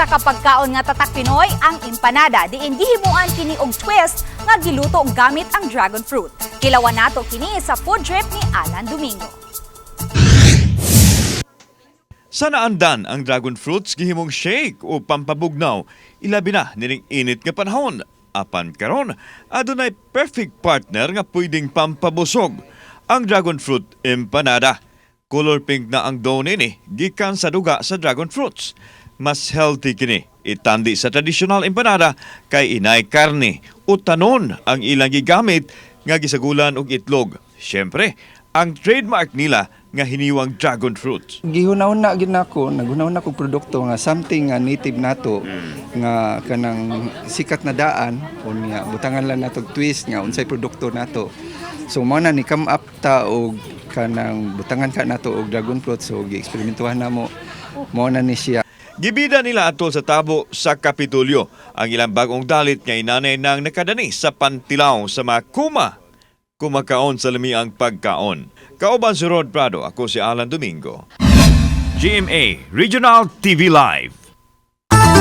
Usa ka pagkaon nga tatak Pinoy ang empanada diin gihimuan kini og twist nga giluto gamit ang dragon fruit. Kilawan nato kini sa food trip ni Alan Domingo. Sa naandan ang dragon fruits gihimong shake o pampabugnaw, ilabi na nining init nga panahon. Apan karon, adunay perfect partner nga pwedeng pampabusog, ang dragon fruit empanada. Color pink na ang dough nini, gikan sa duga sa dragon fruits. Mas healthy kini itandi sa traditional empanada kay inay karne o tanon ang ilang gigamit nga gisagulan og itlog. Syempre, ang trademark nila nga hiniwang dragon fruit. Gihunahuna gid nako, naghunahuna kog produkto nga something nga native nato nga kanang sikat na daan unya butangan lang nato twist nga unsay produkto nato. So mao na ni come up ta og kanang butangan ka nato og dragon fruit so gi-eksperimentuhan namo mao na ni siya. Gibida nila atol sa tabo sa Kapitolyo ang ilang bagong dalit nga inanay nang nakadani sa pantilaw sa mga kumakaon sa lamiang pagkaon. Kauban si Rod Prado, ako si Alan Domingo. GMA Regional TV Live.